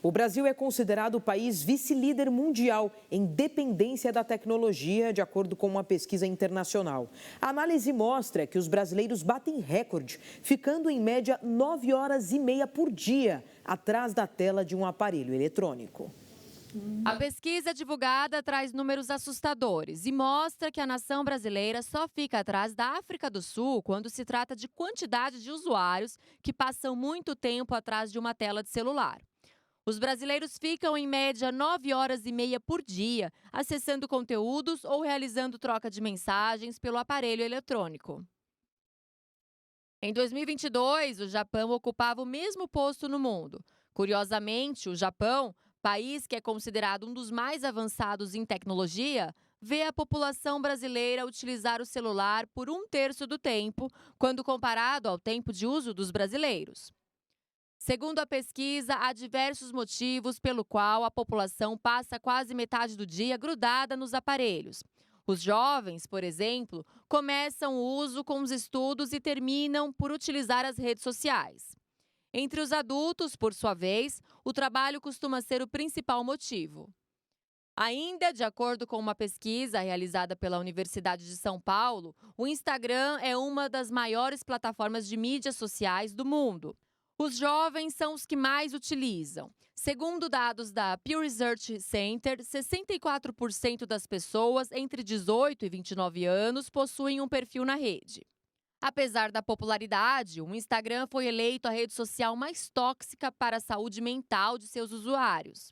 O Brasil é considerado o país vice-líder mundial em dependência da tecnologia, de acordo com uma pesquisa internacional. A análise mostra que os brasileiros batem recorde, ficando em média 9 horas e meia por dia atrás da tela de um aparelho eletrônico. A pesquisa divulgada traz números assustadores e mostra que a nação brasileira só fica atrás da África do Sul quando se trata de quantidade de usuários que passam muito tempo atrás de uma tela de celular. Os brasileiros ficam, em média, 9 horas e meia por dia, acessando conteúdos ou realizando troca de mensagens pelo aparelho eletrônico. Em 2022, o Japão ocupava o mesmo posto no mundo. Curiosamente, o Japão, país que é considerado um dos mais avançados em tecnologia, vê a população brasileira utilizar o celular por 1/3 do tempo, quando comparado ao tempo de uso dos brasileiros. Segundo a pesquisa, há diversos motivos pelo qual a população passa quase metade do dia grudada nos aparelhos. Os jovens, por exemplo, começam o uso com os estudos e terminam por utilizar as redes sociais. Entre os adultos, por sua vez, o trabalho costuma ser o principal motivo. Ainda, de acordo com uma pesquisa realizada pela Universidade de São Paulo, o Instagram é uma das maiores plataformas de mídias sociais do mundo. Os jovens são os que mais utilizam. Segundo dados da Pew Research Center, 64% das pessoas entre 18 e 29 anos possuem um perfil na rede. Apesar da popularidade, o Instagram foi eleito a rede social mais tóxica para a saúde mental de seus usuários.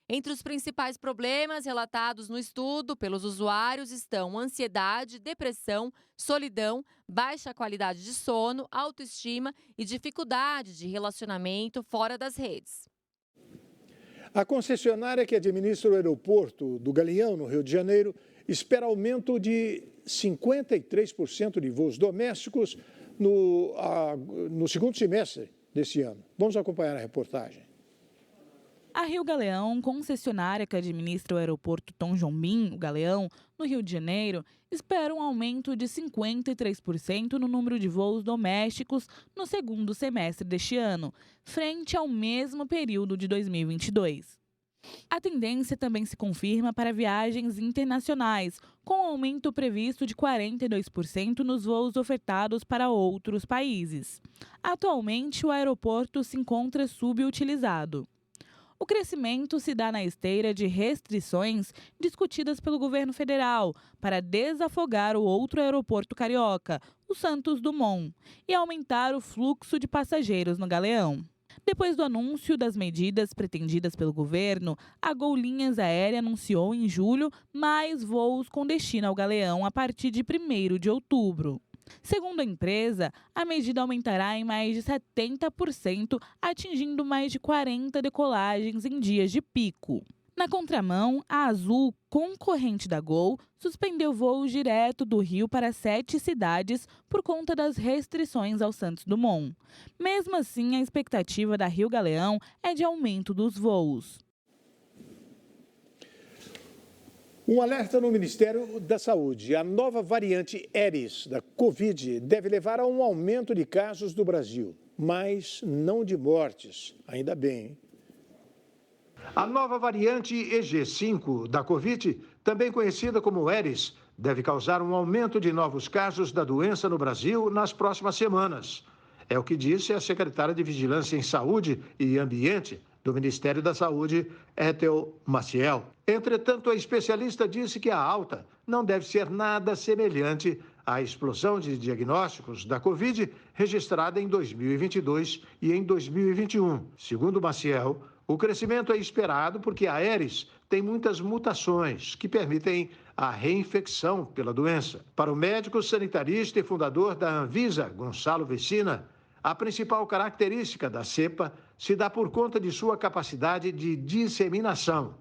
Entre os principais problemas relatados no estudo pelos usuários estão ansiedade, depressão, solidão, baixa qualidade de sono, autoestima e dificuldade de relacionamento fora das redes. A concessionária que administra o aeroporto do Galeão, no Rio de Janeiro, espera aumento de 53% de voos domésticos no segundo semestre deste ano. Vamos acompanhar a reportagem. A Rio Galeão, concessionária que administra o aeroporto Tom Jobim, o Galeão, no Rio de Janeiro, espera um aumento de 53% no número de voos domésticos no segundo semestre deste ano, frente ao mesmo período de 2022. A tendência também se confirma para viagens internacionais, com um aumento previsto de 42% nos voos ofertados para outros países. Atualmente, o aeroporto se encontra subutilizado. O crescimento se dá na esteira de restrições discutidas pelo governo federal para desafogar o outro aeroporto carioca, o Santos Dumont, e aumentar o fluxo de passageiros no Galeão. Depois do anúncio das medidas pretendidas pelo governo, a Gol Linhas Aérea anunciou em julho mais voos com destino ao Galeão a partir de 1º de outubro. Segundo a empresa, a medida aumentará em mais de 70%, atingindo mais de 40 decolagens em dias de pico. Na contramão, a Azul, concorrente da Gol, suspendeu voos direto do Rio para 7 cidades por conta das restrições ao Santos Dumont. Mesmo assim, a expectativa da Rio Galeão é de aumento dos voos. Um alerta no Ministério da Saúde. A nova variante Eris da Covid deve levar a um aumento de casos no Brasil, mas não de mortes. Ainda bem, hein? A nova variante EG5 da Covid, também conhecida como Eris, deve causar um aumento de novos casos da doença no Brasil nas próximas semanas. É o que disse a secretária de Vigilância em Saúde e Ambiente do Ministério da Saúde, Ethel Maciel. Entretanto, a especialista disse que a alta não deve ser nada semelhante à explosão de diagnósticos da Covid registrada em 2022 e em 2021. Segundo Maciel, o crescimento é esperado porque a Eris tem muitas mutações que permitem a reinfecção pela doença. Para o médico sanitarista e fundador da Anvisa, Gonçalo Vecina, a principal característica da cepa se dá por conta de sua capacidade de disseminação.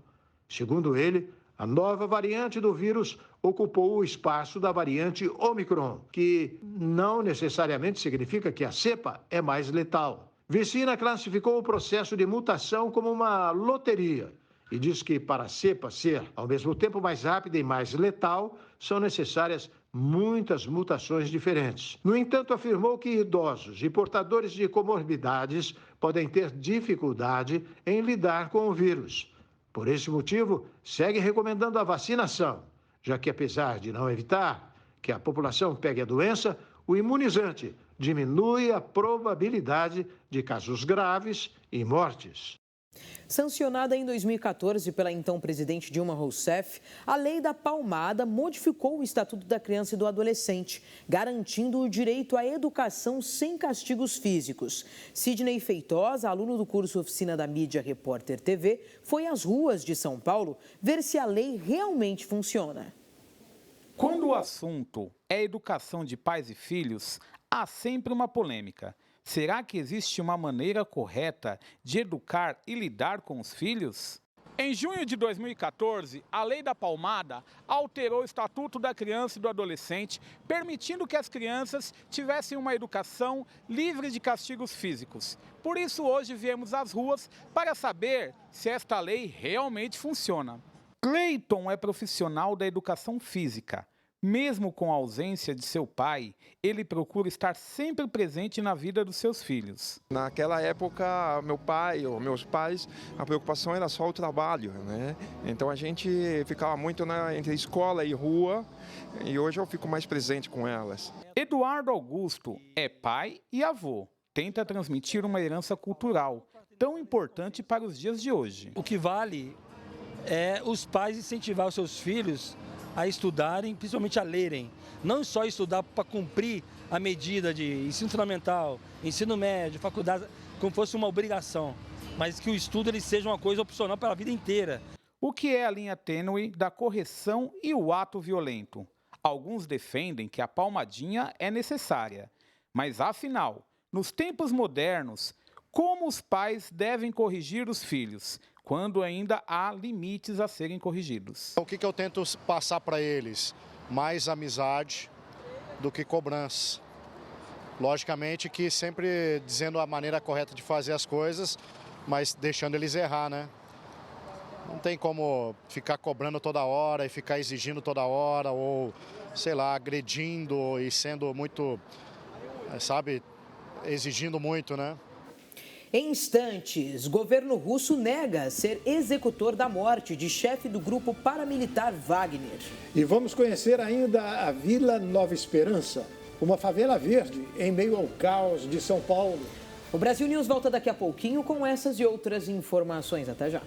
Segundo ele, a nova variante do vírus ocupou o espaço da variante Omicron, que não necessariamente significa que a cepa é mais letal. Vecina classificou o processo de mutação como uma loteria e diz que para a cepa ser, ao mesmo tempo, mais rápida e mais letal, são necessárias muitas mutações diferentes. No entanto, afirmou que idosos e portadores de comorbidades podem ter dificuldade em lidar com o vírus. Por esse motivo, segue recomendando a vacinação, já que, apesar de não evitar que a população pegue a doença, o imunizante diminui a probabilidade de casos graves e mortes. Sancionada em 2014 pela então presidente Dilma Rousseff, a Lei da Palmada modificou o Estatuto da Criança e do Adolescente, garantindo o direito à educação sem castigos físicos. Sidney Feitosa, aluno do curso Oficina da Mídia Repórter TV, foi às ruas de São Paulo ver se a lei realmente funciona. Quando o assunto é educação de pais e filhos, há sempre uma polêmica. Será que existe uma maneira correta de educar e lidar com os filhos? Em junho de 2014, a Lei da Palmada alterou o Estatuto da Criança e do Adolescente, permitindo que as crianças tivessem uma educação livre de castigos físicos. Por isso, hoje viemos às ruas para saber se esta lei realmente funciona. Cleiton é profissional da educação física. Mesmo com a ausência de seu pai, ele procura estar sempre presente na vida dos seus filhos. Naquela época, meu pai ou meus pais, a preocupação era só o trabalho, né? Então a gente ficava muito entre escola e rua, e hoje eu fico mais presente com elas. Eduardo Augusto é pai e avô. Tenta transmitir uma herança cultural, tão importante para os dias de hoje. O que vale é os pais incentivar os seus filhos a estudarem, principalmente a lerem. Não só estudar para cumprir a medida de ensino fundamental, ensino médio, faculdade, como fosse uma obrigação, mas que o estudo ele seja uma coisa opcional para a vida inteira. O que é a linha tênue da correção e o ato violento? Alguns defendem que a palmadinha é necessária, mas afinal, nos tempos modernos, como os pais devem corrigir os filhos, quando ainda há limites a serem corrigidos? O que eu tento passar para eles? Mais amizade do que cobrança. Logicamente que sempre dizendo a maneira correta de fazer as coisas, mas deixando eles errar, né? Não tem como ficar cobrando toda hora e ficar exigindo toda hora, ou, sei lá, agredindo e sendo muito, sabe, exigindo muito, né? Em instantes, governo russo nega ser executor da morte de chefe do grupo paramilitar Wagner. E vamos conhecer ainda a Vila Nova Esperança, uma favela verde em meio ao caos de São Paulo. O Brasil News volta daqui a pouquinho com essas e outras informações. Até já.